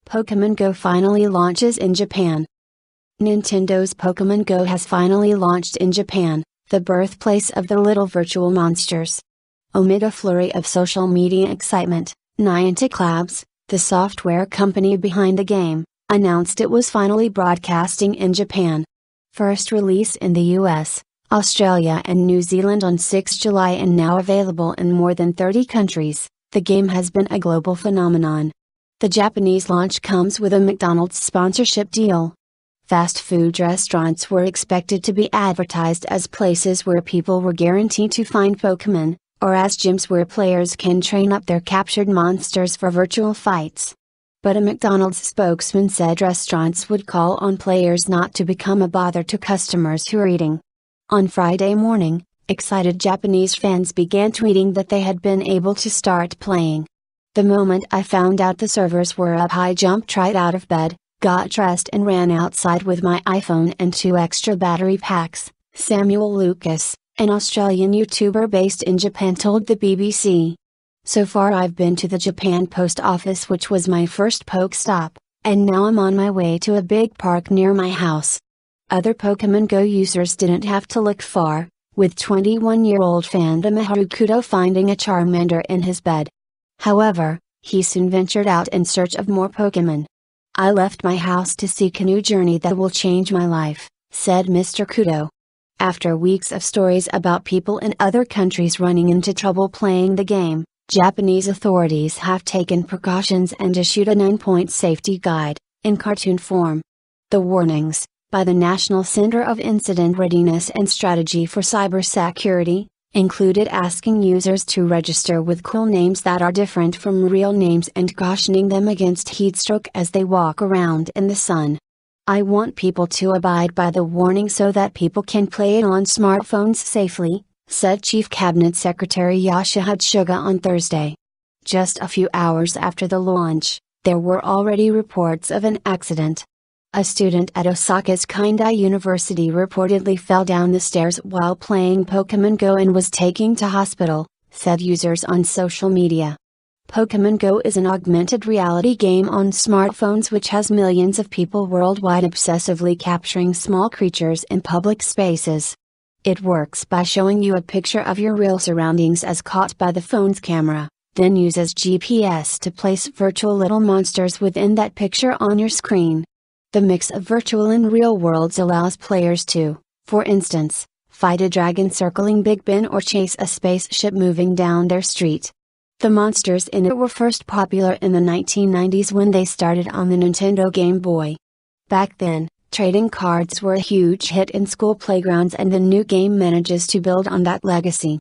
Pokémon Go finally launches in Japan. Nintendo's Pokémon Go has finally launched in Japan, the birthplace of the little virtual monsters. Amid a flurry of social media excitement, Niantic Labs, the software company behind the game, announced it was finally broadcasting in Japan. First released in the US, Australia and New Zealand on 6 July and now available in more than 30 countries, the game has been a global phenomenon. The Japanese launch comes with a McDonald's sponsorship deal. Fast food restaurants were expected to be advertised as places where people were guaranteed to find Pokémon, or as gyms where players can train up their captured monsters for virtual fights. But a McDonald's spokesman said restaurants would call on players not to become a bother to customers who are eating. On Friday morning, excited Japanese fans began tweeting that they had been able to start playing. The moment I found out the servers were up, I jumped right out of bed, got dressed and ran outside with my iPhone and 2 extra battery packs, Samuel Lucas, an Australian YouTuber based in Japan, told the BBC. So far I've been to the Japan Post Office, which was my first Poke stop, and now I'm on my way to a big park near my house. Other Pokémon Go users didn't have to look far, with 21-year-old fandom Harukudo finding a Charmander in his bed. However, he soon ventured out in search of more Pokémon. I left my house to seek a new journey that will change my life, said Mr. Kudo. After weeks of stories about people in other countries running into trouble playing the game, Japanese authorities have taken precautions and issued a 9-point safety guide, in cartoon form. The warnings, by the National Center of Incident Readiness and Strategy for Cybersecurity, included asking users to register with cool names that are different from real names and cautioning them against heatstroke as they walk around in the sun. I want people to abide by the warning so that people can play it on smartphones safely, said Chief Cabinet Secretary Yoshihide Suga on Thursday. Just a few hours after the launch, there were already reports of an accident. A student at Osaka's Kindai University reportedly fell down the stairs while playing Pokémon Go and was taken to hospital, said users on social media. Pokémon Go is an augmented reality game on smartphones which has millions of people worldwide obsessively capturing small creatures in public spaces. It works by showing you a picture of your real surroundings as caught by the phone's camera, then uses GPS to place virtual little monsters within that picture on your screen. The mix of virtual and real worlds allows players to, for instance, fight a dragon circling Big Ben or chase a spaceship moving down their street. The monsters in it were first popular in the 1990s when they started on the Nintendo Game Boy. Back then, trading cards were a huge hit in school playgrounds, and the new game manages to build on that legacy.